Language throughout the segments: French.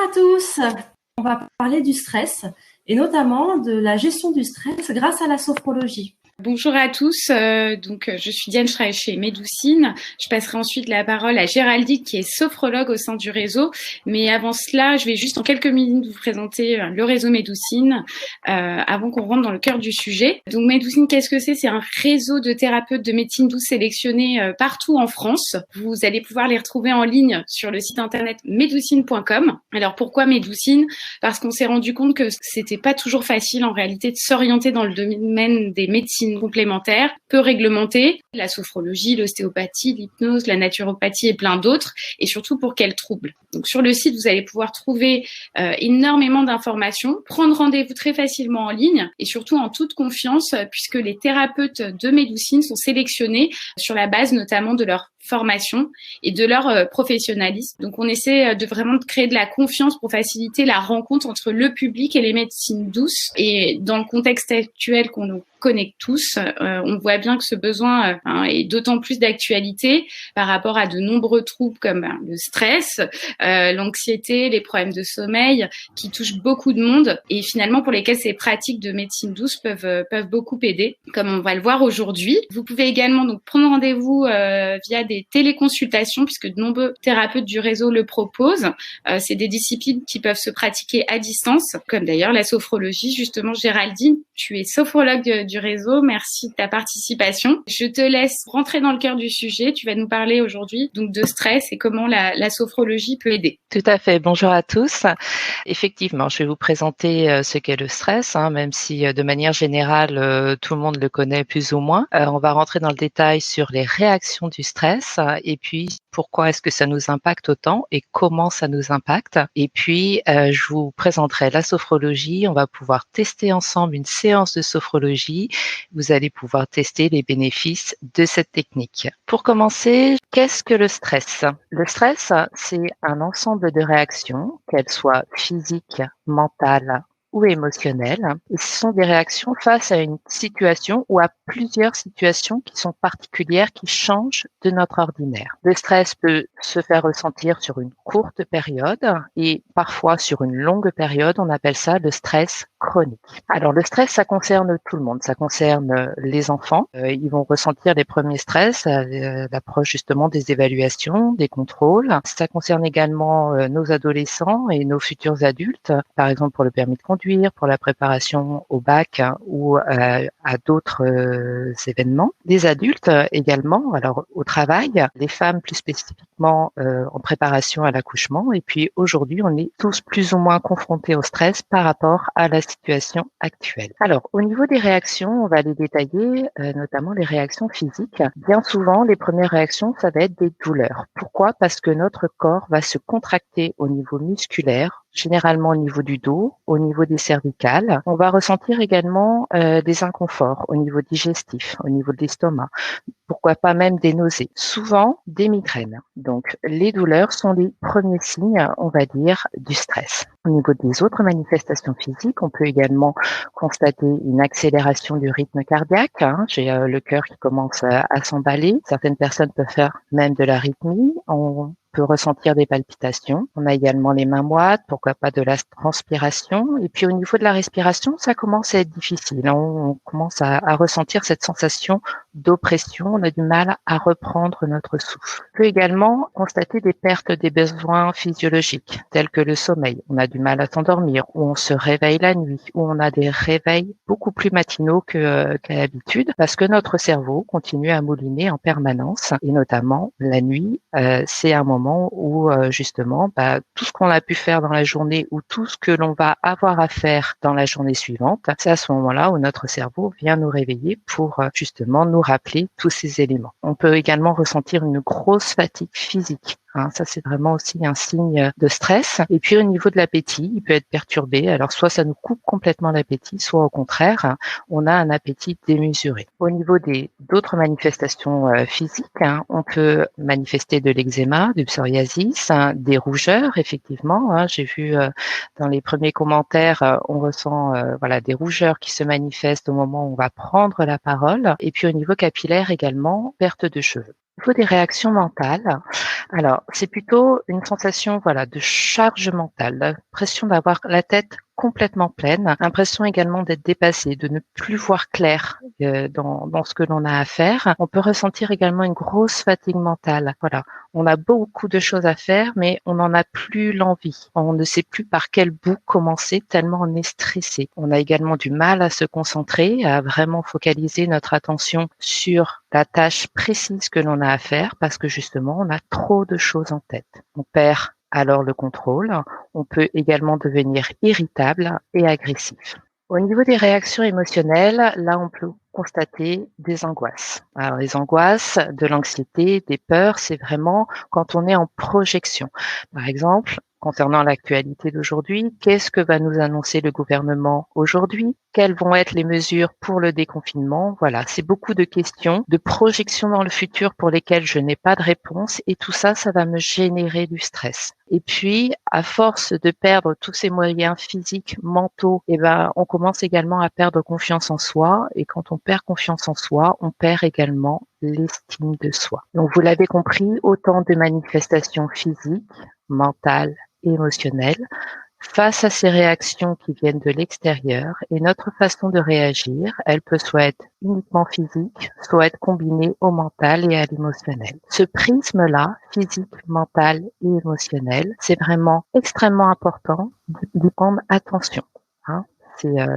à tous. On va parler du stress et notamment de la gestion du stress grâce à la sophrologie. Bonjour à tous, je suis Diane, je travaille chez Médoucine. Je passerai ensuite la parole à Géraldine qui est sophrologue au sein du réseau. Mais avant cela, je vais juste en quelques minutes vous présenter le réseau Médoucine avant qu'on rentre dans le cœur du sujet. Donc Médoucine, qu'est-ce que c'est ? C'est un réseau de thérapeutes de médecine douce sélectionnés partout en France. Vous allez pouvoir les retrouver en ligne sur le site internet médoucine.com. Alors pourquoi Médoucine ? Parce qu'on s'est rendu compte que c'était pas toujours facile en réalité de s'orienter dans le domaine des médecines complémentaires, peu réglementées, la sophrologie, l'ostéopathie, l'hypnose, la naturopathie et plein d'autres, et surtout pour quels troubles. Donc sur le site, vous allez pouvoir trouver énormément d'informations, prendre rendez-vous très facilement en ligne et surtout en toute confiance puisque les thérapeutes de Médoucine sont sélectionnés sur la base notamment de leur formation et de leur professionnalisme. Donc on essaie de vraiment créer de la confiance pour faciliter la rencontre entre le public et les médecines douces. Et dans le contexte actuel qu'on nous connaît tous, on voit bien que ce besoin est d'autant plus d'actualité par rapport à de nombreux troubles comme le stress, l'anxiété, les problèmes de sommeil qui touchent beaucoup de monde et finalement pour lesquels ces pratiques de médecine douce peuvent beaucoup aider, comme on va le voir aujourd'hui. Vous pouvez également donc prendre rendez-vous via des téléconsultations puisque de nombreux thérapeutes du réseau le proposent. C'est des disciplines qui peuvent se pratiquer à distance, comme d'ailleurs la sophrologie. Justement, Géraldine, tu es sophrologue du réseau. Merci de ta participation. Je te laisse rentrer dans le cœur du sujet. Tu vas nous parler aujourd'hui donc de stress et comment la sophrologie peut aider. Tout à fait. Bonjour à tous. Effectivement, je vais vous présenter ce qu'est le stress, même si de manière générale, tout le monde le connaît plus ou moins. On va rentrer dans le détail sur les réactions du stress et puis pourquoi est-ce que ça nous impacte autant et comment ça nous impacte. Et puis, je vous présenterai la sophrologie. On va pouvoir tester ensemble une séance de sophrologie. Vous allez pouvoir tester les bénéfices de cette technique. Pour commencer, qu'est-ce que le stress ? Le stress, c'est un ensemble de réactions, qu'elles soient physiques, mentales ou émotionnelles. Et ce sont des réactions face à une situation ou à plusieurs situations qui sont particulières, qui changent de notre ordinaire. Le stress peut se faire ressentir sur une courte période et parfois sur une longue période. On appelle ça le stress chronique. Alors le stress, ça concerne tout le monde. Ça concerne les enfants. Ils vont ressentir les premiers stress à l'approche justement des évaluations, des contrôles. Ça concerne également nos adolescents et nos futurs adultes, par exemple pour le permis de conduire, pour la préparation au bac ou à d'autres événements. Les adultes également, alors au travail, les femmes plus spécifiquement en préparation à l'accouchement. Et puis aujourd'hui, on est tous plus ou moins confrontés au stress par rapport à la situation actuelle. Alors au niveau des réactions, on va les détailler, notamment les réactions physiques. Bien souvent, les premières réactions, ça va être des douleurs. Pourquoi ? Parce que notre corps va se contracter au niveau musculaire, généralement au niveau du dos, au niveau des cervicales. On va ressentir également des inconforts au niveau digestif, au niveau de l'estomac. Pourquoi pas même des nausées. Souvent, des migraines. Donc, les douleurs sont les premiers signes, on va dire, du stress. Au niveau des autres manifestations physiques, on peut également constater une accélération du rythme cardiaque. J'ai le cœur qui commence à s'emballer. Certaines personnes peuvent faire même de l'arythmie. On peut ressentir des palpitations. On a également les mains moites, pourquoi pas de la transpiration. Et puis au niveau de la respiration, ça commence à être difficile. On commence à ressentir cette sensation d'oppression. On a du mal à reprendre notre souffle. On peut également constater des pertes des besoins physiologiques, tels que le sommeil. On a du mal à s'endormir, ou on se réveille la nuit, ou on a des réveils beaucoup plus matinaux qu'à l'habitude, parce que notre cerveau continue à mouliner en permanence, et notamment la nuit, c'est un moment où justement tout ce qu'on a pu faire dans la journée ou tout ce que l'on va avoir à faire dans la journée suivante, c'est à ce moment-là où notre cerveau vient nous réveiller pour justement nous rappeler tous ces éléments. On peut également ressentir une grosse fatigue physique. Ça, c'est vraiment aussi un signe de stress. Et puis, au niveau de l'appétit, il peut être perturbé. Alors, soit ça nous coupe complètement l'appétit, soit au contraire, on a un appétit démesuré. Au niveau d'autres manifestations physiques, on peut manifester de l'eczéma, du psoriasis, des rougeurs, effectivement. J'ai vu dans les premiers commentaires, on ressent des rougeurs qui se manifestent au moment où on va prendre la parole. Et puis, au niveau capillaire également, perte de cheveux. niveau des réactions mentales, alors c'est plutôt une sensation de charge mentale, l'impression d'avoir la tête complètement pleine, l'impression également d'être dépassé, de ne plus voir clair dans ce que l'on a à faire. On peut ressentir également une grosse fatigue mentale. Voilà, on a beaucoup de choses à faire, mais on n'en a plus l'envie. On ne sait plus par quel bout commencer tellement on est stressé. On a également du mal à se concentrer, à vraiment focaliser notre attention sur la tâche précise que l'on a à faire parce que justement, on a trop de choses en tête. On perd alors le contrôle. On peut également devenir irritable et agressif. Au niveau des réactions émotionnelles, là, on peut constater des angoisses. Alors, les angoisses, de l'anxiété, des peurs, c'est vraiment quand on est en projection. Par exemple, concernant l'actualité d'aujourd'hui, qu'est-ce que va nous annoncer le gouvernement aujourd'hui? Quelles vont être les mesures pour le déconfinement? Voilà, c'est beaucoup de questions, de projections dans le futur pour lesquelles je n'ai pas de réponse et tout ça, ça va me générer du stress. Et puis, à force de perdre tous ces moyens physiques, mentaux, on commence également à perdre confiance en soi. Et quand on perd confiance en soi, on perd également l'estime de soi. Donc, vous l'avez compris, autant de manifestations physiques, mentales, émotionnelles face à ces réactions qui viennent de l'extérieur et notre façon de réagir, elle peut soit être uniquement physique, soit être combinée au mental et à l'émotionnel. Ce prisme-là, physique, mental et émotionnel, c'est vraiment extrêmement important d'y prendre attention.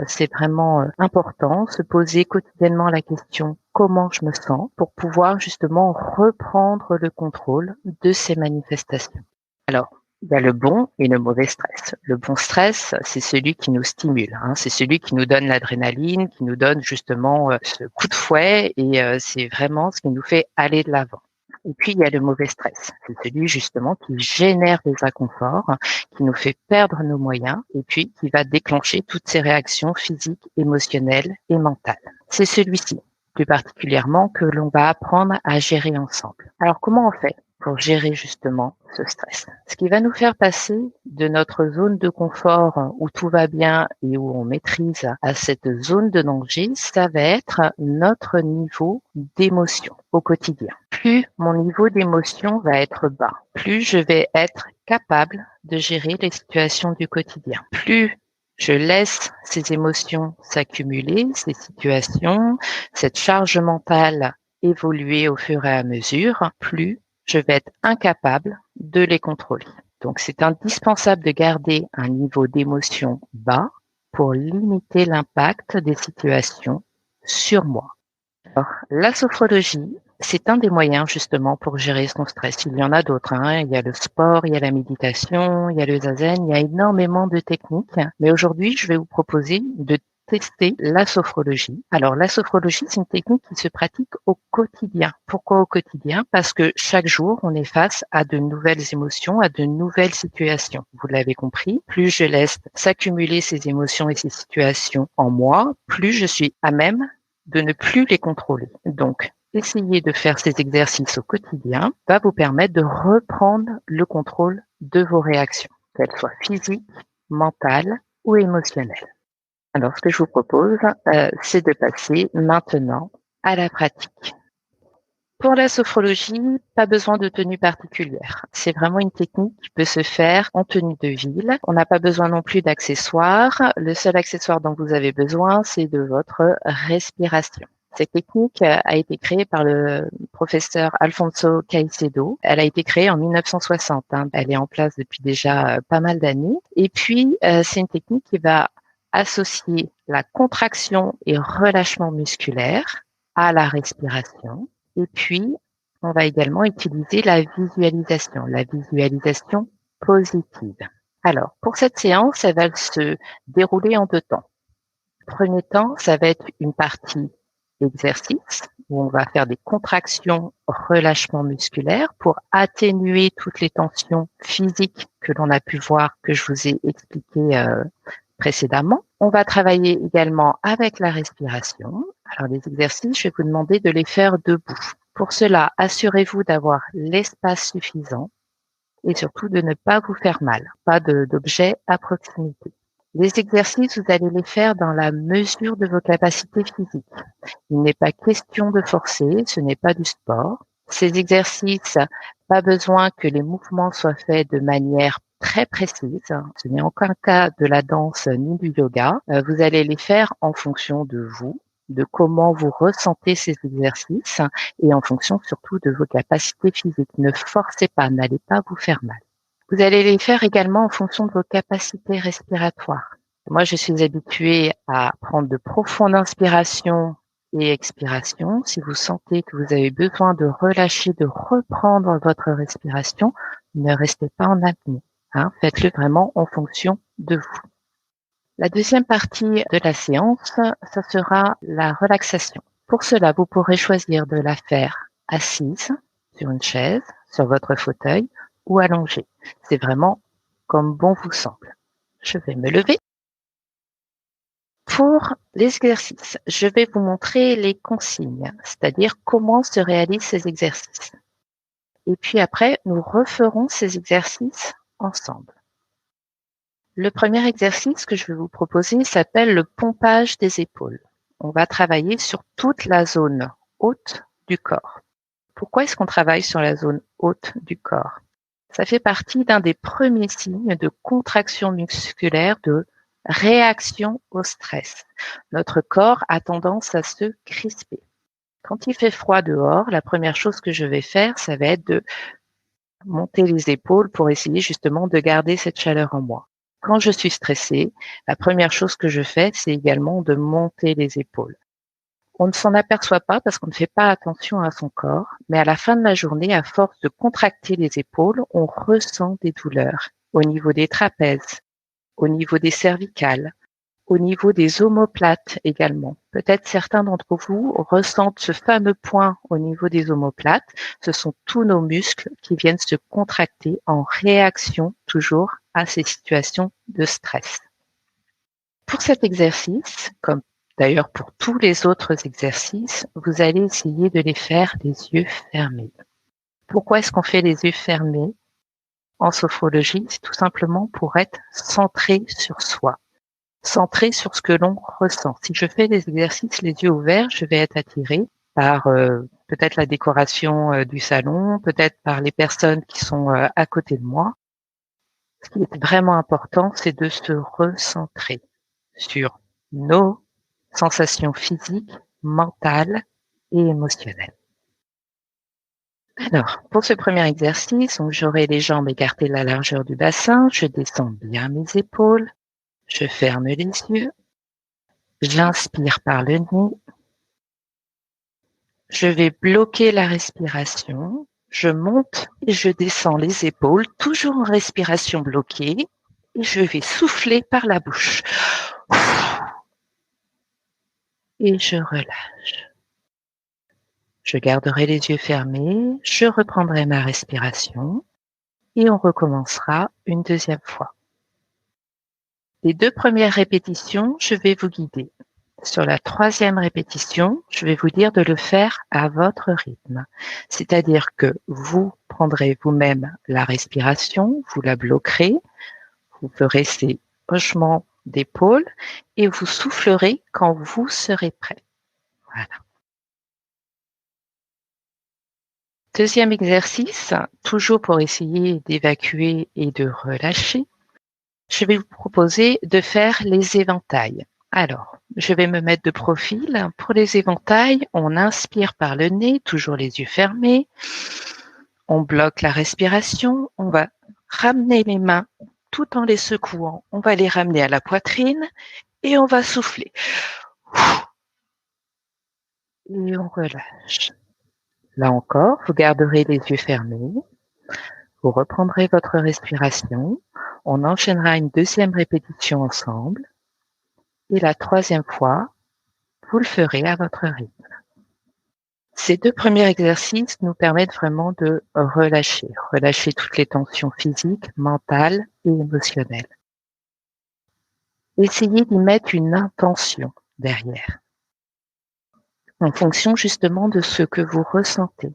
C'est vraiment important, se poser quotidiennement la question comment je me sens pour pouvoir justement reprendre le contrôle de ces manifestations. Alors, il y a le bon et le mauvais stress. Le bon stress, c'est celui qui nous stimule, c'est celui qui nous donne l'adrénaline, qui nous donne justement ce coup de fouet et c'est vraiment ce qui nous fait aller de l'avant. Et puis, il y a le mauvais stress. C'est celui justement qui génère des inconforts, qui nous fait perdre nos moyens et puis qui va déclencher toutes ces réactions physiques, émotionnelles et mentales. C'est celui-ci, plus particulièrement, que l'on va apprendre à gérer ensemble. Alors, comment on fait pour gérer justement ce stress? Ce qui va nous faire passer de notre zone de confort où tout va bien et où on maîtrise à cette zone de danger, ça va être notre niveau d'émotion au quotidien. Plus mon niveau d'émotion va être bas, plus je vais être capable de gérer les situations du quotidien. Plus je laisse ces émotions s'accumuler, ces situations, cette charge mentale évoluer au fur et à mesure, plus je vais être incapable de les contrôler. Donc, c'est indispensable de garder un niveau d'émotion bas pour limiter l'impact des situations sur moi. Alors, la sophrologie, c'est un des moyens justement pour gérer son stress. Il y en a d'autres. Il y a le sport, il y a la méditation, il y a le zazen, il y a énormément de techniques. Mais aujourd'hui, je vais vous proposer de tester la sophrologie. Alors, la sophrologie, c'est une technique qui se pratique au quotidien. Pourquoi au quotidien? Parce que chaque jour, on est face à de nouvelles émotions, à de nouvelles situations. Vous l'avez compris, plus je laisse s'accumuler ces émotions et ces situations en moi, plus je suis à même de ne plus les contrôler. Donc, essayer de faire ces exercices au quotidien va vous permettre de reprendre le contrôle de vos réactions, qu'elles soient physiques, mentales ou émotionnelles. Alors, ce que je vous propose, c'est de passer maintenant à la pratique. Pour la sophrologie, pas besoin de tenue particulière. C'est vraiment une technique qui peut se faire en tenue de ville. On n'a pas besoin non plus d'accessoires. Le seul accessoire dont vous avez besoin, c'est de votre respiration. Cette technique a été créée par le professeur Alfonso Caicedo. Elle a été créée en 1960. Elle est en place depuis déjà pas mal d'années. Et puis, c'est une technique qui va associer la contraction et relâchement musculaire à la respiration. Et puis, on va également utiliser la visualisation positive. Alors, pour cette séance, elle va se dérouler en 2 temps. Le premier temps, ça va être une partie exercice où on va faire des contractions, relâchement musculaire pour atténuer toutes les tensions physiques que l'on a pu voir, que je vous ai expliqué précédemment. On va travailler également avec la respiration. Alors, les exercices, je vais vous demander de les faire debout. Pour cela, assurez-vous d'avoir l'espace suffisant et surtout de ne pas vous faire mal. Pas d'objets à proximité. Les exercices, vous allez les faire dans la mesure de vos capacités physiques. Il n'est pas question de forcer, ce n'est pas du sport. Ces exercices, pas besoin que les mouvements soient faits de manière très précise. Ce n'est aucun cas de la danse ni du yoga. Vous allez les faire en fonction de vous, de comment vous ressentez ces exercices et en fonction surtout de vos capacités physiques. Ne forcez pas, n'allez pas vous faire mal. Vous allez les faire également en fonction de vos capacités respiratoires. Moi, je suis habituée à prendre de profondes inspirations et expirations. Si vous sentez que vous avez besoin de relâcher, de reprendre votre respiration, ne restez pas en apnée. Faites-le vraiment en fonction de vous. La deuxième partie de la séance, ça sera la relaxation. Pour cela, vous pourrez choisir de la faire assise sur une chaise, sur votre fauteuil ou allongée. C'est vraiment comme bon vous semble. Je vais me lever. Pour l'exercice, je vais vous montrer les consignes, c'est-à-dire comment se réalisent ces exercices. Et puis après, nous referons ces exercices ensemble. Le premier exercice que je vais vous proposer s'appelle le pompage des épaules. On va travailler sur toute la zone haute du corps. Pourquoi est-ce qu'on travaille sur la zone haute du corps? Ça fait partie d'un des premiers signes de contraction musculaire, de réaction au stress. Notre corps a tendance à se crisper. Quand il fait froid dehors, la première chose que je vais faire, ça va être de monter les épaules pour essayer justement de garder cette chaleur en moi. Quand je suis stressée, la première chose que je fais, c'est également de monter les épaules. On ne s'en aperçoit pas parce qu'on ne fait pas attention à son corps, mais à la fin de la journée, à force de contracter les épaules, on ressent des douleurs au niveau des trapèzes, au niveau des cervicales, au niveau des omoplates également. Peut-être certains d'entre vous ressentent ce fameux point au niveau des omoplates. Ce sont tous nos muscles qui viennent se contracter en réaction toujours à ces situations de stress. Pour cet exercice, comme d'ailleurs pour tous les autres exercices, vous allez essayer de les faire les yeux fermés. Pourquoi est-ce qu'on fait les yeux fermés en sophrologie? C'est tout simplement pour être centré sur soi, centré sur ce que l'on ressent. Si je fais les exercices les yeux ouverts, je vais être attirée par peut-être la décoration du salon, peut-être par les personnes qui sont à côté de moi. Ce qui est vraiment important, c'est de se recentrer sur nos sensations physiques, mentales et émotionnelles. Alors, pour ce premier exercice, j'aurai les jambes écartées de la largeur du bassin, je descends bien mes épaules, je ferme les yeux, j'inspire par le nez, je vais bloquer la respiration, je monte et je descends les épaules, toujours en respiration bloquée, et je vais souffler par la bouche. Et je relâche. Je garderai les yeux fermés, je reprendrai ma respiration et on recommencera une deuxième fois. Les 2 premières répétitions, je vais vous guider. Sur la 3e répétition, je vais vous dire de le faire à votre rythme. C'est-à-dire que vous prendrez vous-même la respiration, vous la bloquerez, vous ferez ces hochements d'épaule et vous soufflerez quand vous serez prêt. Voilà. Deuxième exercice, toujours pour essayer d'évacuer et de relâcher, je vais vous proposer de faire les éventails. Alors, je vais me mettre de profil. Pour les éventails, on inspire par le nez, toujours les yeux fermés. On bloque la respiration. On va ramener les mains tout en les secouant. On va les ramener à la poitrine et on va souffler. Et on relâche. Là encore, vous garderez les yeux fermés. Vous reprendrez votre respiration. On enchaînera une 2e répétition ensemble. Et la 3e fois, vous le ferez à votre rythme. Ces 2 premiers exercices nous permettent vraiment de relâcher toutes les tensions physiques, mentales et émotionnelles. Essayez d'y mettre une intention derrière, en fonction justement de ce que vous ressentez.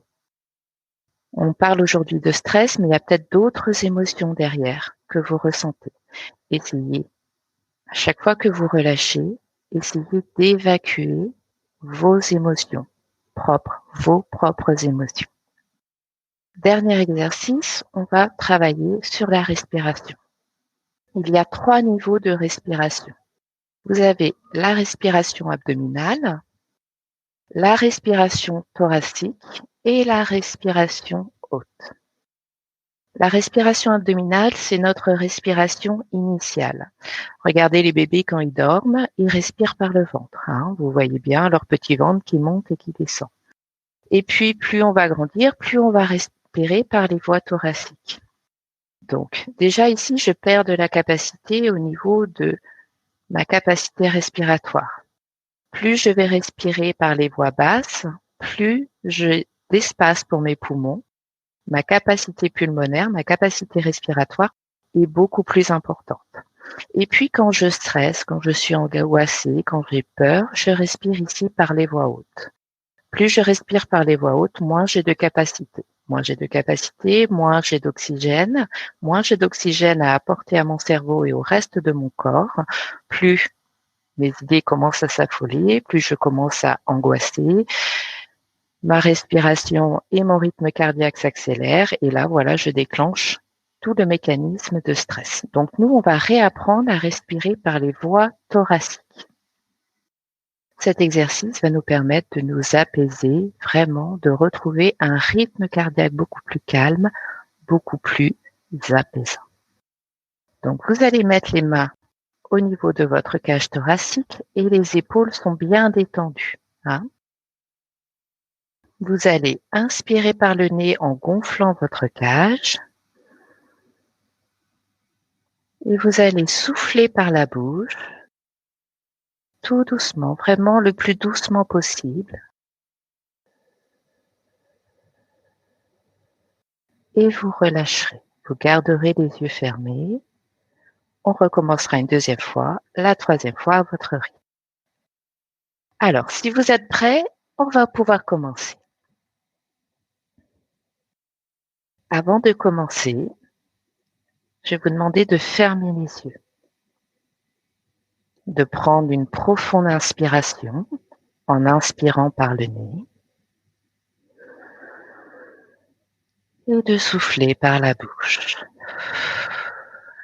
On parle aujourd'hui de stress, mais il y a peut-être d'autres émotions derrière que vous ressentez. Essayez, à chaque fois que vous relâchez, essayez d'évacuer vos émotions propres, vos propres émotions. Dernier exercice, on va travailler sur la respiration. Il y a 3 niveaux de respiration. Vous avez la respiration abdominale, la respiration thoracique et la respiration haute. La respiration abdominale, c'est notre respiration initiale. Regardez les bébés quand ils dorment, ils respirent par le ventre. Vous voyez bien leur petit ventre qui monte et qui descend. Et puis, plus on va grandir, plus on va respirer par les voies thoraciques. Donc, déjà ici, je perds de la capacité au niveau de ma capacité respiratoire. Plus je vais respirer par les voies basses, plus j'ai d'espace pour mes poumons. Ma capacité pulmonaire, ma capacité respiratoire est beaucoup plus importante. Et puis, quand je stresse, quand je suis angoissée, quand j'ai peur, je respire ici par les voies hautes. Plus je respire par les voies hautes, moins j'ai de capacité. Moins j'ai de capacité, moins j'ai d'oxygène. Moins j'ai d'oxygène à apporter à mon cerveau et au reste de mon corps. Plus mes idées commencent à s'affoler, plus je commence à angoisser. Ma respiration et mon rythme cardiaque s'accélèrent. Et là, voilà, je déclenche tout le mécanisme de stress. Donc, nous, on va réapprendre à respirer par les voies thoraciques. Cet exercice va nous permettre de nous apaiser, vraiment, de retrouver un rythme cardiaque beaucoup plus calme, beaucoup plus apaisant. Donc, vous allez mettre les mains au niveau de votre cage thoracique et les épaules sont bien détendues. Vous allez inspirer par le nez en gonflant votre cage et vous allez souffler par la bouche tout doucement, vraiment le plus doucement possible. Et vous relâcherez. Vous garderez les yeux fermés. On recommencera une deuxième fois, la troisième fois à votre rythme. Alors, si vous êtes prêts, on va pouvoir commencer. Avant de commencer, je vais vous demander de fermer les yeux, de prendre une profonde inspiration en inspirant par le nez et de souffler par la bouche.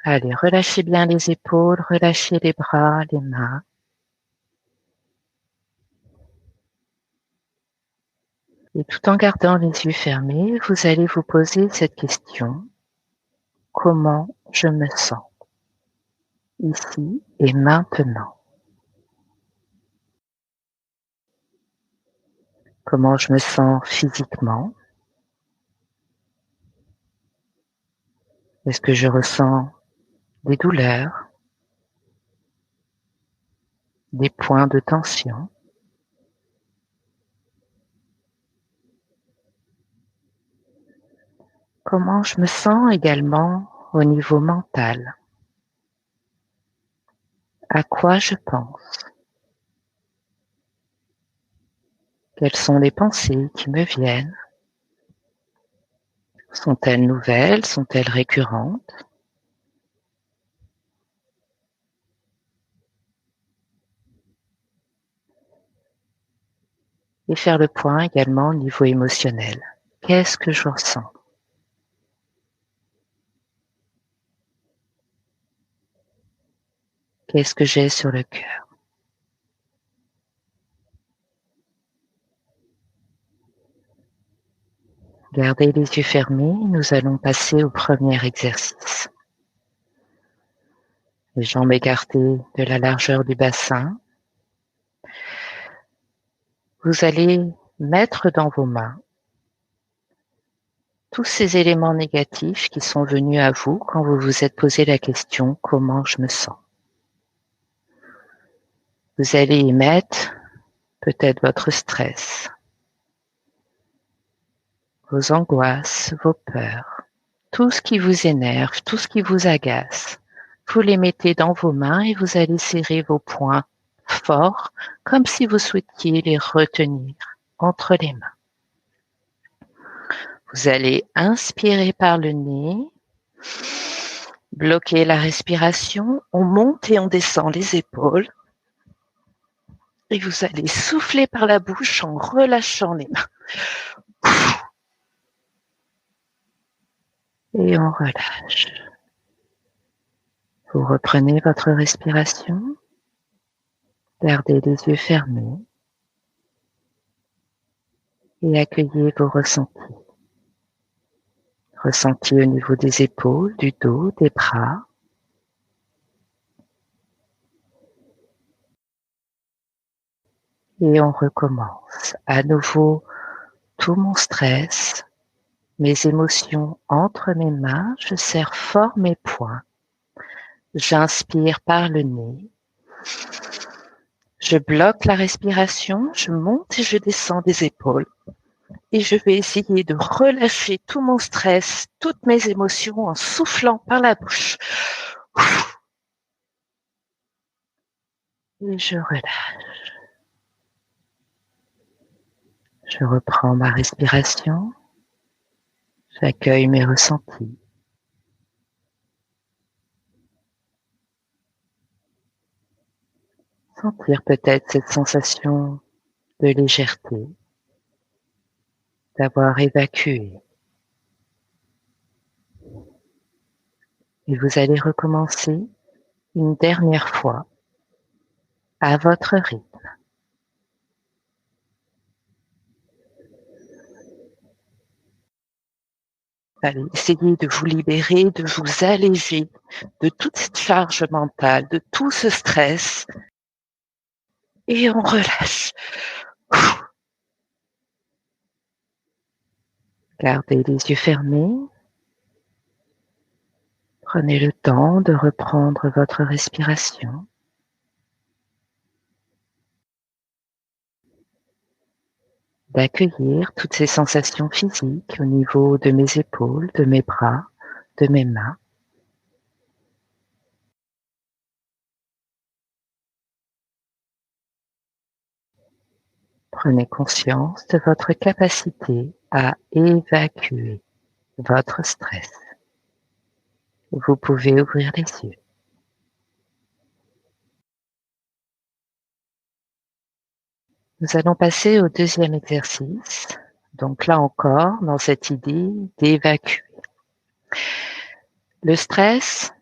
Allez, relâchez bien les épaules, relâchez les bras, les mains. Et tout en gardant les yeux fermés, vous allez vous poser cette question. Comment je me sens ici et maintenant? Comment je me sens physiquement? Est-ce que je ressens des douleurs, des points de tension? Comment je me sens également au niveau mental? À quoi je pense? Quelles sont les pensées qui me viennent? Sont-elles nouvelles? Sont-elles récurrentes? Et faire le point également au niveau émotionnel. Qu'est-ce que je ressens? Qu'est-ce que j'ai sur le cœur? Gardez les yeux fermés, nous allons passer au premier exercice. Les jambes écartées de la largeur du bassin. Vous allez mettre dans vos mains tous ces éléments négatifs qui sont venus à vous quand vous vous êtes posé la question « Comment je me sens ?» Vous allez y mettre peut-être votre stress, vos angoisses, vos peurs, tout ce qui vous énerve, tout ce qui vous agace. Vous les mettez dans vos mains et vous allez serrer vos poings forts comme si vous souhaitiez les retenir entre les mains. Vous allez inspirer par le nez, bloquer la respiration, on monte et on descend les épaules. Et vous allez souffler par la bouche en relâchant les mains. Et on relâche. Vous reprenez votre respiration. Gardez les yeux fermés et accueillez vos ressentis. Ressentis au niveau des épaules, du dos, des bras. Et on recommence. À nouveau, tout mon stress, mes émotions entre mes mains, je serre fort mes poings. J'inspire par le nez. Je bloque la respiration, je monte et je descends des épaules. Et je vais essayer de relâcher tout mon stress, toutes mes émotions en soufflant par la bouche. Et je relâche. Je reprends ma respiration. J'accueille mes ressentis. Sentir peut-être cette sensation de légèreté, d'avoir évacué. Et vous allez recommencer une dernière fois à votre rythme. Allez, essayez de vous libérer, de vous alléger de toute cette charge mentale, de tout ce stress. Et on relâche. Gardez les yeux fermés. Prenez le temps de reprendre votre respiration. D'accueillir toutes ces sensations physiques au niveau de mes épaules, de mes bras, de mes mains. Prenez conscience de votre capacité à évacuer votre stress. Vous pouvez ouvrir les yeux. Nous allons passer au deuxième exercice. Donc là encore, dans cette idée d'évacuer. Le stress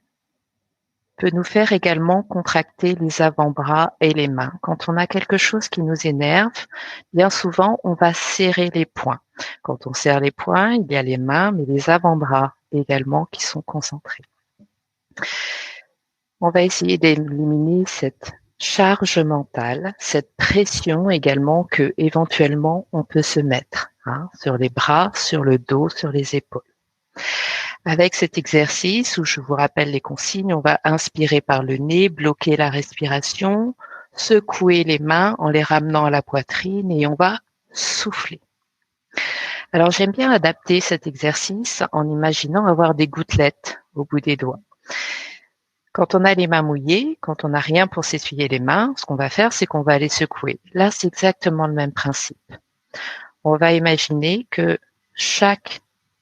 peut nous faire également contracter les avant-bras et les mains. Quand on a quelque chose qui nous énerve, bien souvent, on va serrer les poings. Quand on serre les poings, il y a les mains, mais les avant-bras également qui sont concentrés. On va essayer d'éliminer cette charge mentale, cette pression également que éventuellement on peut se mettre sur les bras, sur le dos, sur les épaules. Avec cet exercice où je vous rappelle les consignes, on va inspirer par le nez, bloquer la respiration, secouer les mains en les ramenant à la poitrine et on va souffler. Alors j'aime bien adapter cet exercice en imaginant avoir des gouttelettes au bout des doigts. Quand on a les mains mouillées, quand on n'a rien pour s'essuyer les mains, ce qu'on va faire, c'est qu'on va les secouer. Là, c'est exactement le même principe. On va imaginer que chaque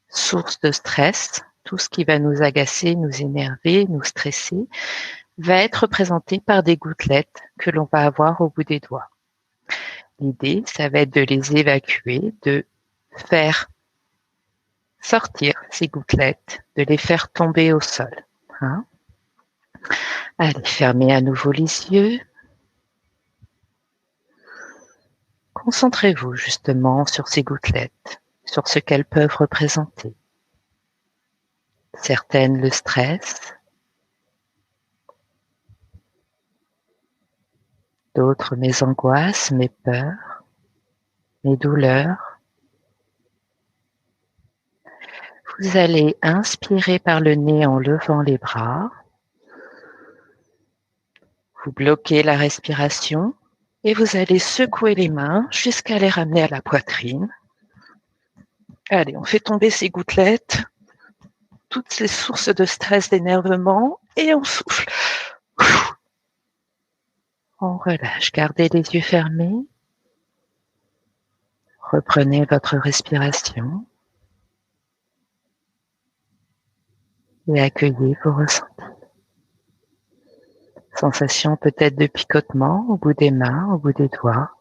source de stress, tout ce qui va nous agacer, nous énerver, nous stresser, va être représenté par des gouttelettes que l'on va avoir au bout des doigts. L'idée, ça va être de les évacuer, de faire sortir ces gouttelettes, de les faire tomber au sol. Allez, fermez à nouveau les yeux. Concentrez-vous justement sur ces gouttelettes, sur ce qu'elles peuvent représenter. Certaines le stress, d'autres mes angoisses, mes peurs, mes douleurs. Vous allez inspirer par le nez en levant les bras. Vous bloquez la respiration et vous allez secouer les mains jusqu'à les ramener à la poitrine. Allez, on fait tomber ces gouttelettes, toutes ces sources de stress, d'énervement et on souffle. On relâche, gardez les yeux fermés. Reprenez votre respiration et accueillez vos ressentis. Sensation peut-être de picotement au bout des mains, au bout des doigts.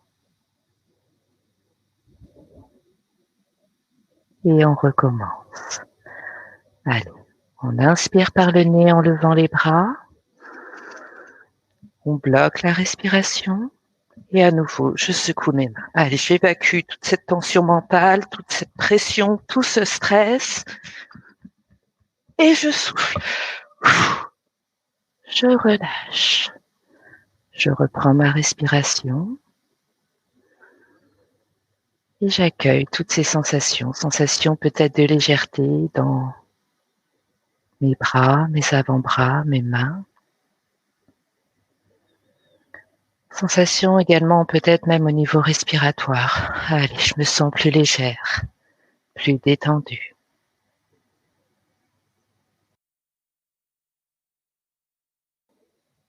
Et on recommence. Allez, on inspire par le nez en levant les bras. On bloque la respiration. Et à nouveau, je secoue mes mains. Allez, j'évacue toute cette tension mentale, toute cette pression, tout ce stress. Et je souffle. Je relâche. Je reprends ma respiration. Et j'accueille toutes ces sensations. Sensations peut-être de légèreté dans mes bras, mes avant-bras, mes mains. Sensations également peut-être même au niveau respiratoire. Allez, je me sens plus légère, plus détendue.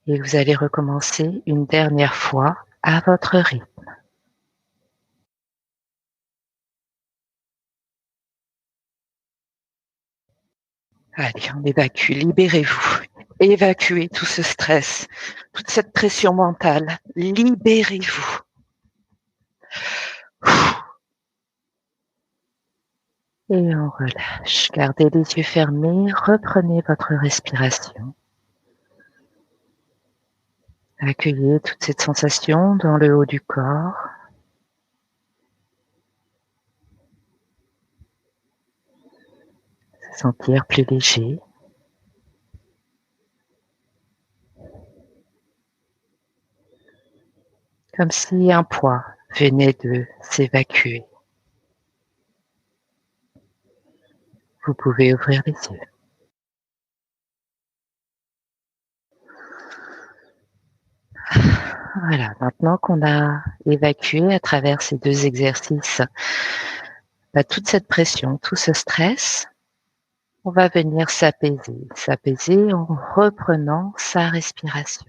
Et vous allez recommencer une dernière fois à votre rythme. Allez, on évacue, libérez-vous. Évacuez tout ce stress, toute cette pression mentale. Libérez-vous. Et on relâche. Gardez les yeux fermés, reprenez votre respiration. Accueillez toute cette sensation dans le haut du corps. Se sentir plus léger. Comme si un poids venait de s'évacuer. Vous pouvez ouvrir les yeux. Voilà, maintenant qu'on a évacué à travers ces 2 exercices toute cette pression, tout ce stress, on va venir s'apaiser en reprenant sa respiration.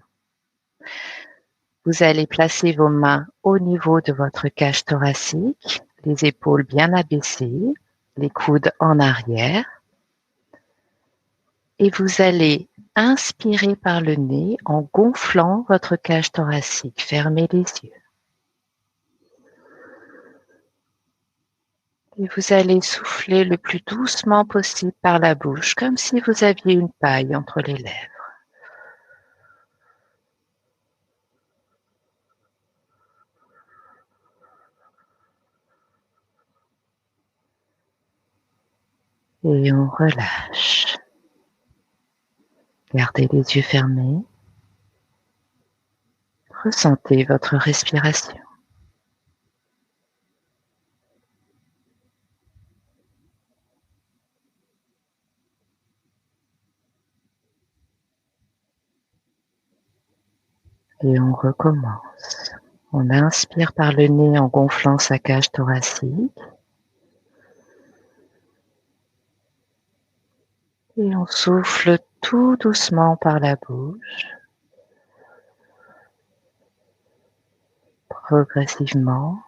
Vous allez placer vos mains au niveau de votre cage thoracique, les épaules bien abaissées, les coudes en arrière. Et vous allez inspirer par le nez en gonflant votre cage thoracique. Fermez les yeux. Et vous allez souffler le plus doucement possible par la bouche, comme si vous aviez une paille entre les lèvres. Et on relâche. Gardez les yeux fermés. Ressentez votre respiration. Et on recommence. On inspire par le nez en gonflant sa cage thoracique. Et on souffle tout doucement par la bouche. Progressivement.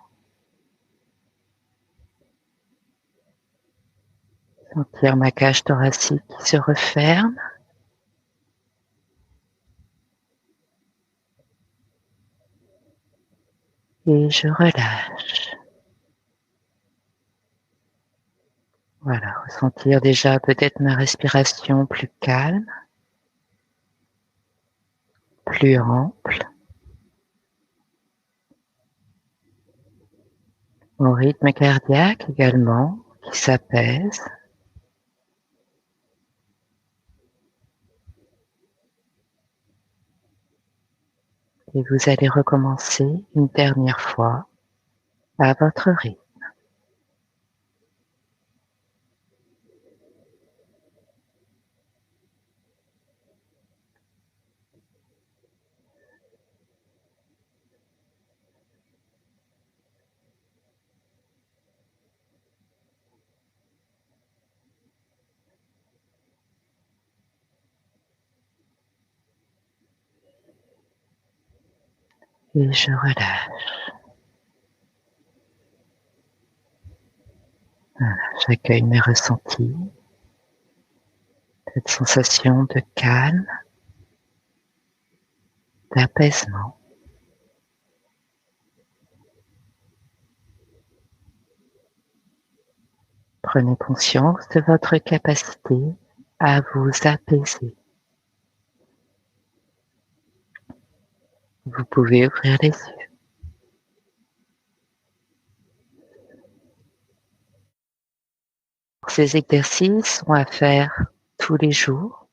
Sentir ma cage thoracique qui se referme. Et je relâche. Voilà, ressentir déjà peut-être ma respiration plus calme, plus ample. Mon rythme cardiaque également qui s'apaise. Et vous allez recommencer une dernière fois à votre rythme. Et je relâche. Voilà, j'accueille mes ressentis, cette sensation de calme, d'apaisement. Prenez conscience de votre capacité à vous apaiser. Vous pouvez ouvrir les yeux. Ces exercices sont à faire tous les jours,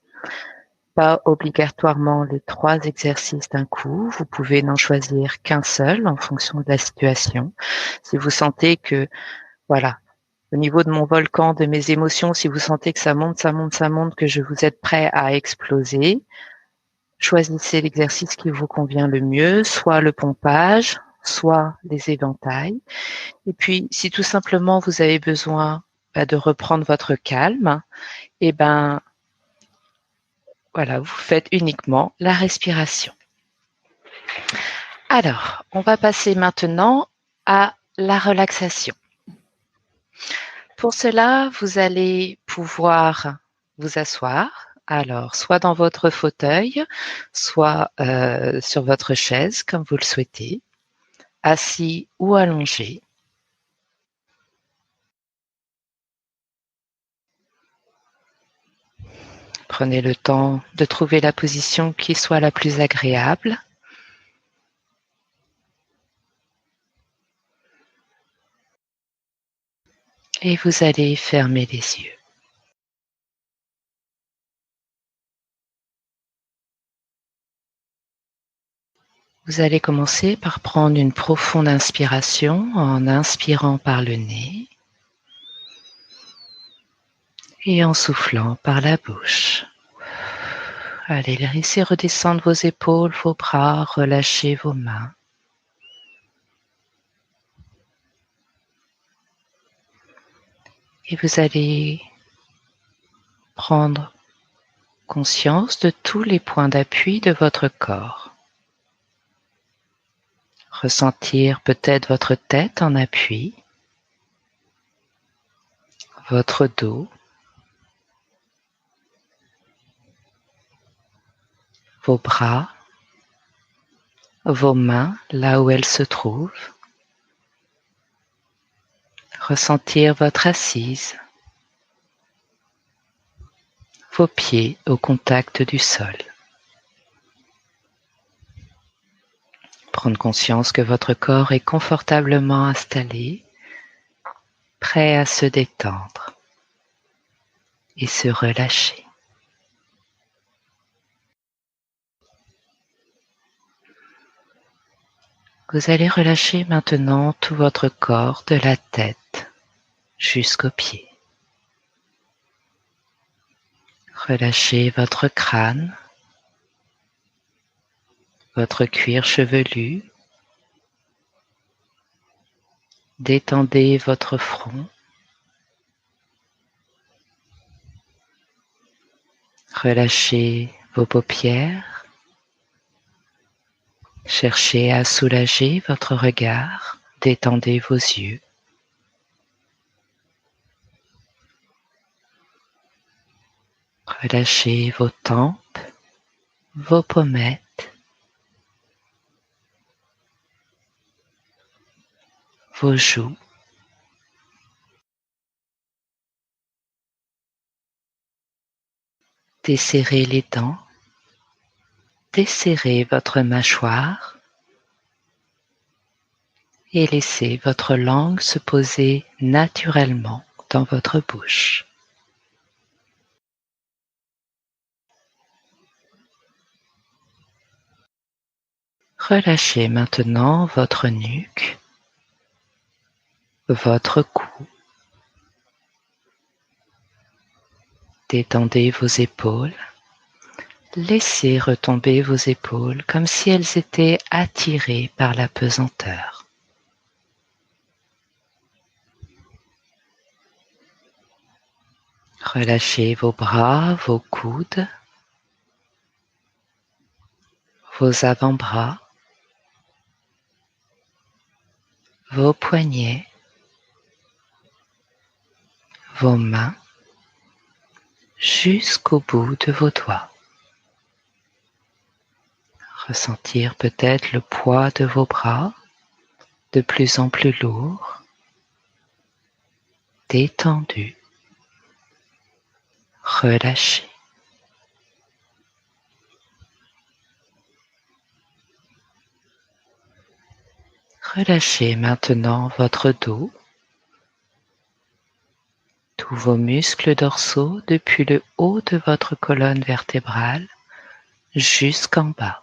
pas obligatoirement les 3 exercices d'un coup. Vous pouvez n'en choisir qu'un seul en fonction de la situation. Si vous sentez que, voilà, au niveau de mon volcan, de mes émotions, si vous sentez que ça monte, que vous êtes prêt à exploser, choisissez l'exercice qui vous convient le mieux, soit le pompage, soit les éventails. Et puis, si tout simplement vous avez besoin de reprendre votre calme, et voilà, vous faites uniquement la respiration. Alors, on va passer maintenant à la relaxation. Pour cela, vous allez pouvoir vous asseoir, alors soit dans votre fauteuil, soit sur votre chaise, comme vous le souhaitez, assis ou allongé. Prenez le temps de trouver la position qui soit la plus agréable. Et vous allez fermer les yeux. Vous allez commencer par prendre une profonde inspiration en inspirant par le nez et en soufflant par la bouche. Allez, laissez redescendre vos épaules, vos bras, relâchez vos mains. Et vous allez prendre conscience de tous les points d'appui de votre corps. Ressentir peut-être votre tête en appui, votre dos, vos bras, vos mains là où elles se trouvent. Ressentir votre assise, vos pieds au contact du sol. Prendre conscience que votre corps est confortablement installé, prêt à se détendre et se relâcher. Vous allez relâcher maintenant tout votre corps de la tête jusqu'aux pieds. Relâchez votre crâne, votre cuir chevelu. Détendez votre front. Relâchez vos paupières. Cherchez à soulager votre regard. Détendez vos yeux. Relâchez vos tempes, vos pommettes, vos joues. Desserrez les dents. Desserrez votre mâchoire et laissez votre langue se poser naturellement dans votre bouche. Relâchez maintenant votre nuque, votre cou. Détendez vos épaules. Laissez retomber vos épaules comme si elles étaient attirées par la pesanteur. Relâchez vos bras, vos coudes, vos avant-bras, vos poignets, vos mains, jusqu'au bout de vos doigts. Ressentir peut-être le poids de vos bras, de plus en plus lourd, détendu. relâchez. Relâchez maintenant votre dos, tous vos muscles dorsaux depuis le haut de votre colonne vertébrale jusqu'en bas.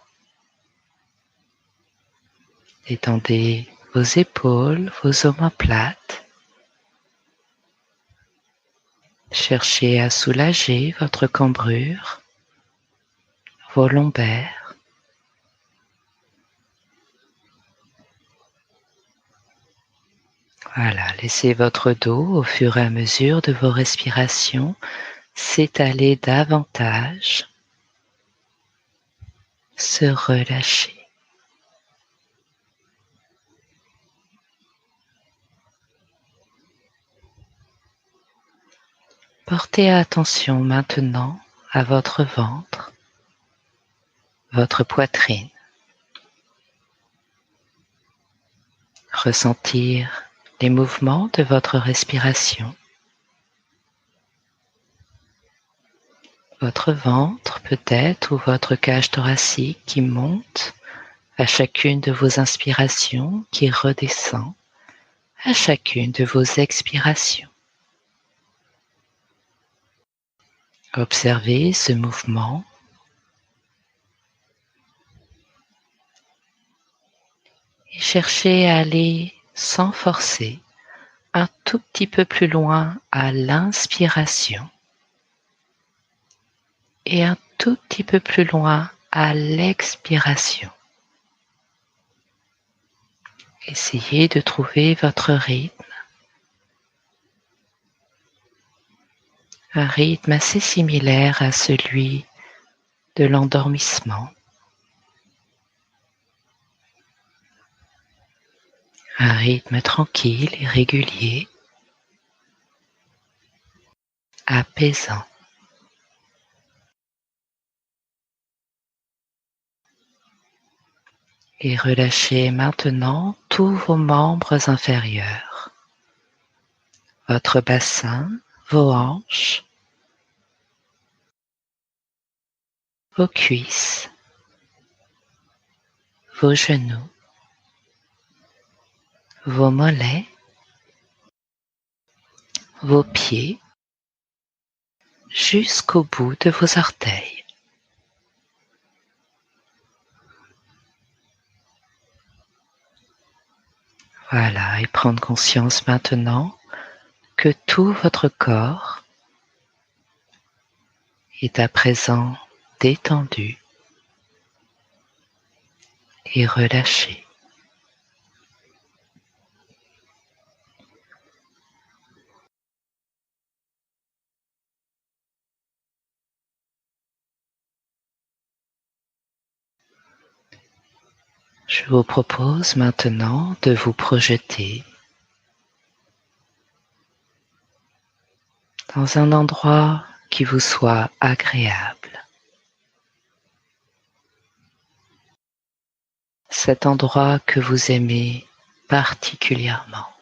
Détendez vos épaules, vos omoplates. Cherchez à soulager votre cambrure, vos lombaires. Voilà, laissez votre dos au fur et à mesure de vos respirations s'étaler davantage, se relâcher. Portez attention maintenant à votre ventre, votre poitrine. Ressentir les mouvements de votre respiration. Votre ventre peut-être ou votre cage thoracique qui monte à chacune de vos inspirations, qui redescend à chacune de vos expirations. Observez ce mouvement et cherchez à aller sans forcer un tout petit peu plus loin à l'inspiration et un tout petit peu plus loin à l'expiration. Essayez de trouver votre rythme, un rythme assez similaire à celui de l'endormissement. Un rythme tranquille et régulier, apaisant. Et relâchez maintenant tous vos membres inférieurs, votre bassin, vos hanches, vos cuisses, vos genoux, vos mollets, vos pieds, jusqu'au bout de vos orteils. Voilà, et prendre conscience maintenant que tout votre corps est à présent détendu et relâché. Je vous propose maintenant de vous projeter dans un endroit qui vous soit agréable. Cet endroit que vous aimez particulièrement.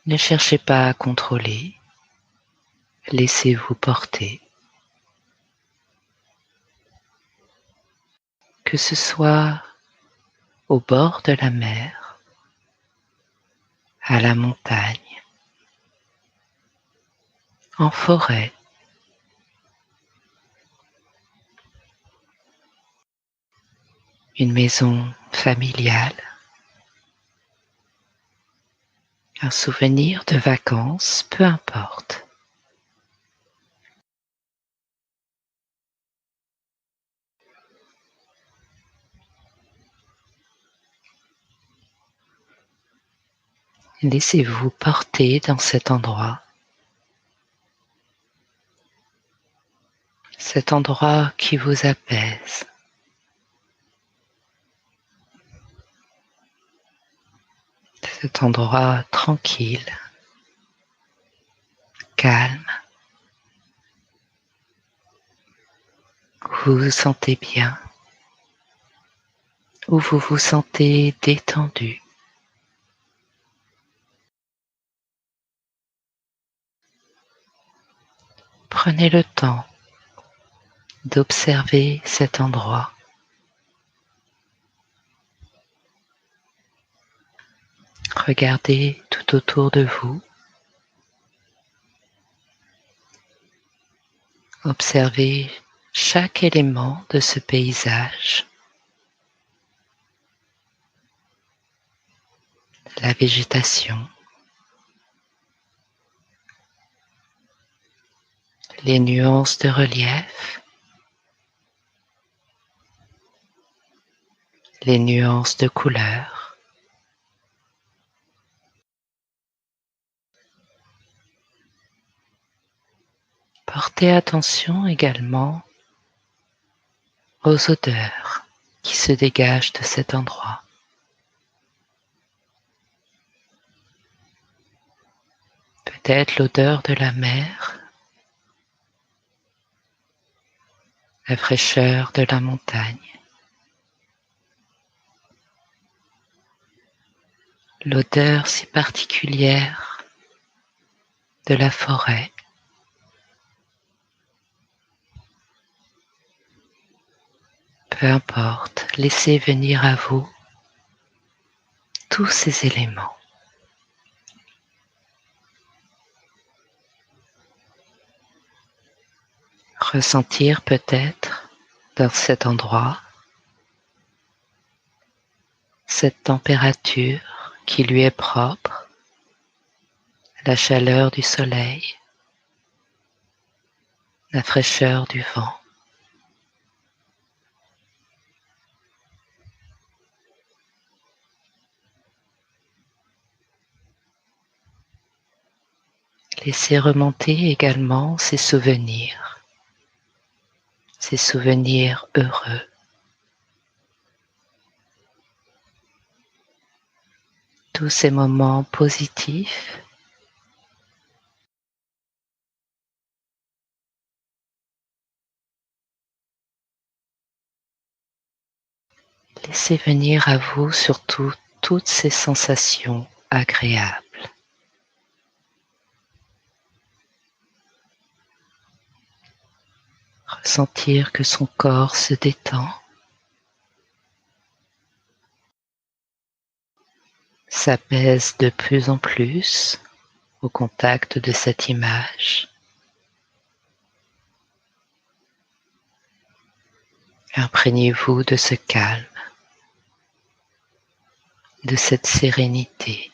Ne cherchez pas à contrôler, laissez-vous porter. Que ce soit au bord de la mer, à la montagne, en forêt, une maison familiale, un souvenir de vacances, peu importe. Laissez-vous porter dans cet endroit qui vous apaise. Cet endroit tranquille, calme, où vous vous sentez bien, où vous vous sentez détendu. Prenez le temps d'observer cet endroit. Regardez tout autour de vous. Observez chaque élément de ce paysage. La végétation, les nuances de relief, les nuances de couleurs. Portez attention également aux odeurs qui se dégagent de cet endroit. Peut-être l'odeur de la mer, la fraîcheur de la montagne, l'odeur si particulière de la forêt. Peu importe, laissez venir à vous tous ces éléments. Ressentir peut-être dans cet endroit cette température qui lui est propre, la chaleur du soleil, la fraîcheur du vent. Laissez remonter également ces souvenirs heureux. Tous ces moments positifs laissez venir à vous surtout toutes ces sensations agréables. Ressentir que son corps se détend, s'apaise de plus en plus au contact de cette image. Imprégnez-vous de ce calme, de cette sérénité.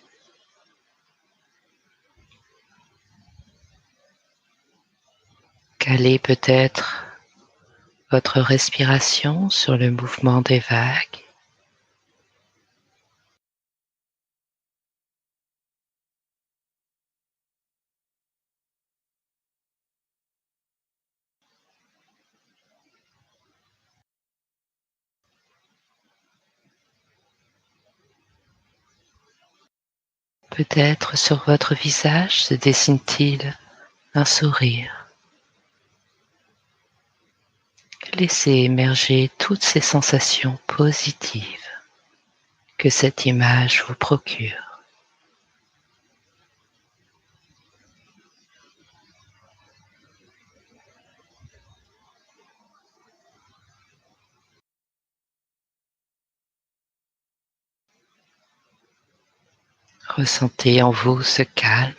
Calez peut-être votre respiration sur le mouvement des vagues. Peut-être sur votre visage se dessine-t-il un sourire. Laissez émerger toutes ces sensations positives que cette image vous procure. Ressentez en vous ce calme,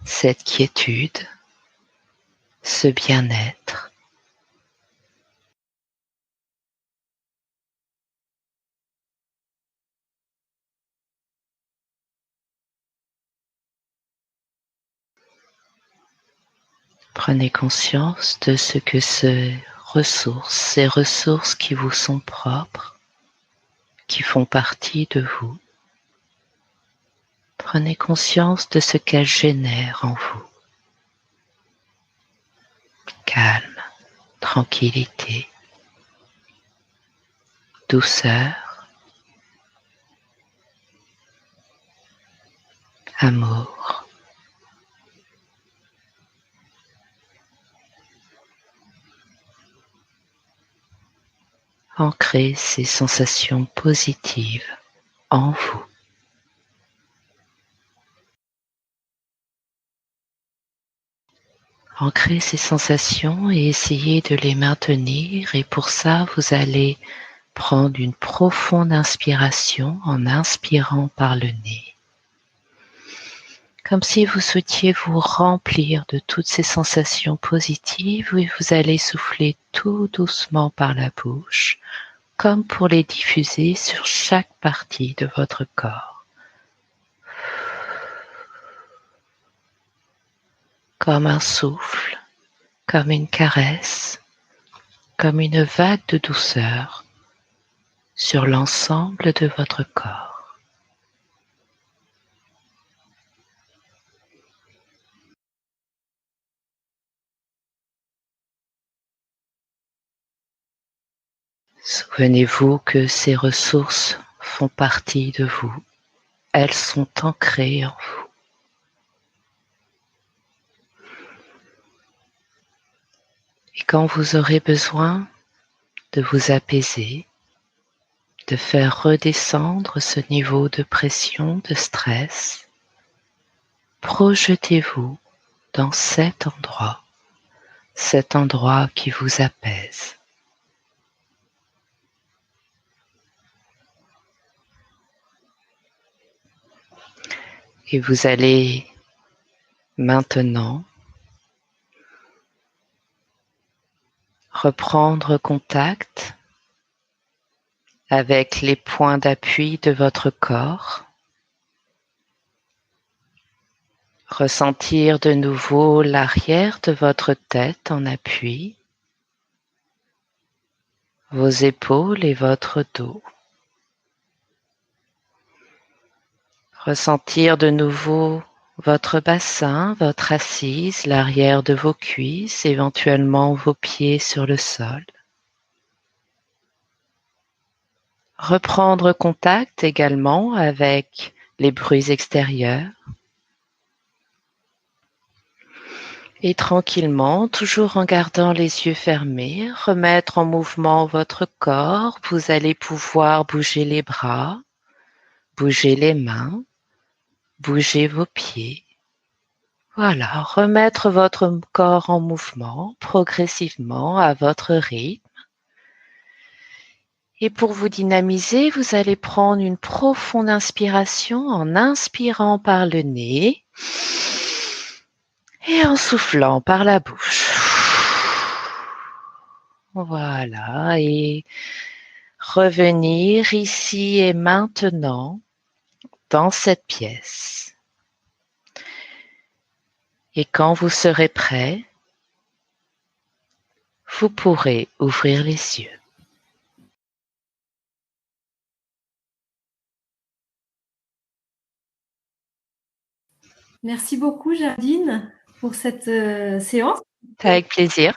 cette quiétude, ce bien-être. Prenez conscience de ce que ces ressources qui vous sont propres, qui font partie de vous. Prenez conscience de ce qu'elles génèrent en vous. Calme, tranquillité, douceur, amour. Ancrez ces sensations positives en vous. Ancrez ces sensations et essayez de les maintenir. Et pour ça, vous allez prendre une profonde inspiration en inspirant par le nez. Comme si vous souhaitiez vous remplir de toutes ces sensations positives et vous allez souffler tout doucement par la bouche, comme pour les diffuser sur chaque partie de votre corps. Comme un souffle, comme une caresse, comme une vague de douceur sur l'ensemble de votre corps. Souvenez-vous que ces ressources font partie de vous. Elles sont ancrées en vous. Et quand vous aurez besoin de vous apaiser, de faire redescendre ce niveau de pression, de stress, projetez-vous dans cet endroit qui vous apaise. Et vous allez maintenant reprendre contact avec les points d'appui de votre corps. Ressentir de nouveau l'arrière de votre tête en appui, vos épaules et votre dos. Ressentir de nouveau votre bassin, votre assise, l'arrière de vos cuisses, éventuellement vos pieds sur le sol. Reprendre contact également avec les bruits extérieurs. Et tranquillement, toujours en gardant les yeux fermés, remettre en mouvement votre corps. Vous allez pouvoir bouger les bras, bouger les mains, bouger vos pieds. Voilà, remettre votre corps en mouvement progressivement à votre rythme. Et pour vous dynamiser, vous allez prendre une profonde inspiration en inspirant par le nez et en soufflant par la bouche. Voilà, et revenir ici et maintenant dans cette pièce. Et quand vous serez prêt, vous pourrez ouvrir les yeux. Merci beaucoup, Gerdine, pour cette séance. Avec plaisir.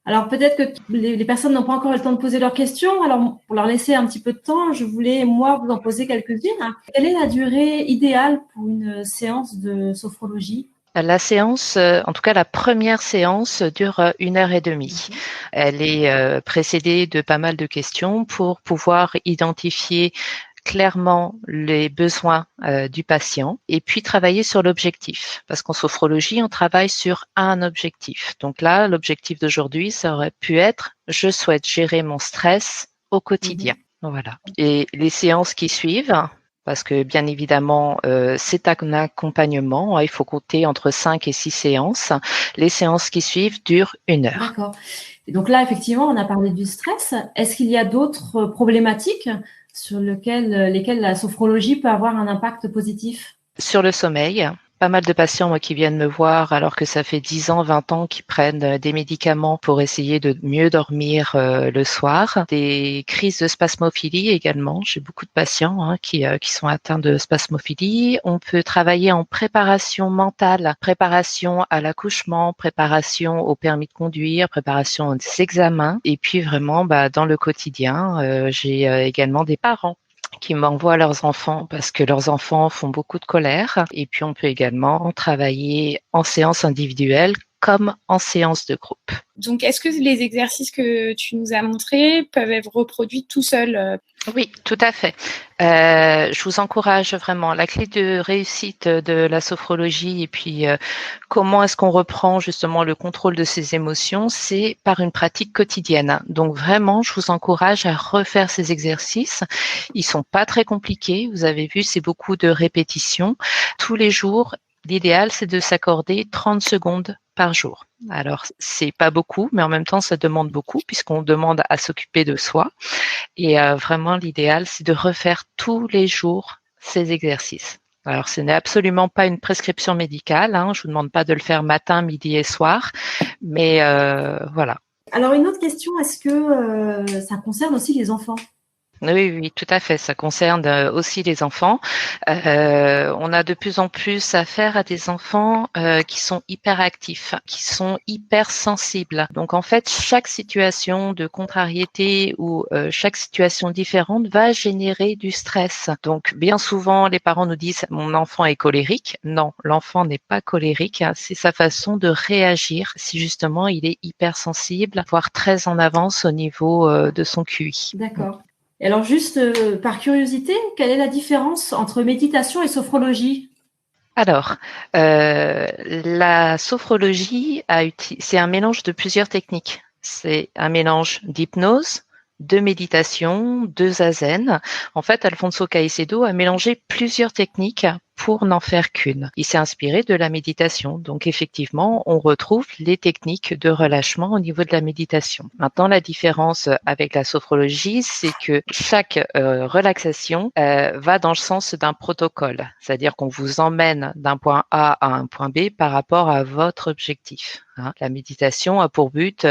Alors peut-être que les personnes n'ont pas encore eu le temps de poser leurs questions. Alors pour leur laisser un petit peu de temps, je voulais moi vous en poser quelques-unes. Quelle est la durée idéale pour une séance de sophrologie ? La séance, en tout cas la première séance, dure 1h30. Elle est précédée de pas mal de questions pour pouvoir identifier clairement les besoins du patient et puis travailler sur l'objectif. Parce qu'en sophrologie, on travaille sur un objectif. Donc là, l'objectif d'aujourd'hui, ça aurait pu être « je souhaite gérer mon stress au quotidien ». Voilà. Et les séances qui suivent, parce que bien évidemment, c'est un accompagnement. Il faut compter entre 5 et 6 séances. Les séances qui suivent durent 1 heure. D'accord. Et donc là, effectivement, on a parlé du stress. Est-ce qu'il y a d'autres problématiques sur lesquelles la sophrologie peut avoir un impact positif ? Sur le sommeil. Pas mal de patients moi, qui viennent me voir alors que ça fait 10 ans, 20 ans qu'ils prennent des médicaments pour essayer de mieux dormir le soir. Des crises de spasmophilie également. J'ai beaucoup de patients qui sont atteints de spasmophilie. On peut travailler en préparation mentale, préparation à l'accouchement, préparation au permis de conduire, préparation aux examens. Et puis vraiment, dans le quotidien, j'ai également des parents qui m'envoient leurs enfants parce que leurs enfants font beaucoup de colère. Et puis, on peut également travailler en séance individuelle comme en séance de groupe. Donc, est-ce que les exercices que tu nous as montrés peuvent être reproduits tout seuls ? Oui, tout à fait. Je vous encourage vraiment. La clé de réussite de la sophrologie et puis comment est-ce qu'on reprend justement le contrôle de ses émotions, c'est par une pratique quotidienne. Donc vraiment, je vous encourage à refaire ces exercices. Ils sont pas très compliqués. Vous avez vu, c'est beaucoup de répétitions. Tous les jours, l'idéal, c'est de s'accorder 30 secondes par jour. Alors, c'est pas beaucoup, mais en même temps, ça demande beaucoup puisqu'on demande à s'occuper de soi. Et vraiment, l'idéal, c'est de refaire tous les jours ces exercices. Alors, ce n'est absolument pas une prescription médicale. Hein. Je vous demande pas de le faire matin, midi et soir, mais voilà. Alors, une autre question, est-ce que ça concerne aussi les enfants? Oui, oui, tout à fait. Ça concerne aussi les enfants. On a de plus en plus affaire à des enfants qui sont hyperactifs, qui sont hypersensibles. Donc en fait, chaque situation de contrariété ou chaque situation différente va générer du stress. Donc bien souvent, les parents nous disent mon enfant est colérique. Non, l'enfant n'est pas colérique. Hein. C'est sa façon de réagir si justement il est hypersensible, voire très en avance au niveau de son QI. D'accord. Et alors, juste par curiosité, quelle est la différence entre méditation et sophrologie? Alors, la sophrologie c'est un mélange de plusieurs techniques. C'est un mélange d'hypnose, de méditation, de zazen. En fait, Alfonso Caicedo a mélangé plusieurs techniques pour n'en faire qu'une. Il s'est inspiré de la méditation. Donc, effectivement, on retrouve les techniques de relâchement au niveau de la méditation. Maintenant, la différence avec la sophrologie, c'est que chaque relaxation va dans le sens d'un protocole. C'est-à-dire qu'on vous emmène d'un point A à un point B par rapport à votre objectif. Hein. La méditation a pour but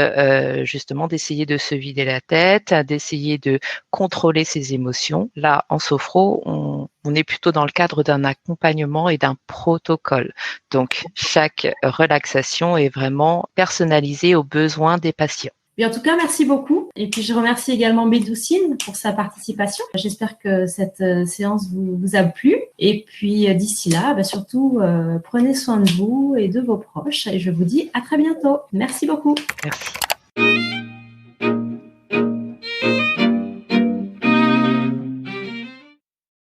justement d'essayer de se vider la tête, d'essayer de contrôler ses émotions. Là, en sophro, on est plutôt dans le cadre d'un accompagnement et d'un protocole. Donc, chaque relaxation est vraiment personnalisée aux besoins des patients. Et en tout cas, merci beaucoup. Et puis, je remercie également Médoucine pour sa participation. J'espère que cette séance vous a plu. Et puis, d'ici là, surtout, prenez soin de vous et de vos proches. Et je vous dis à très bientôt. Merci beaucoup. Merci.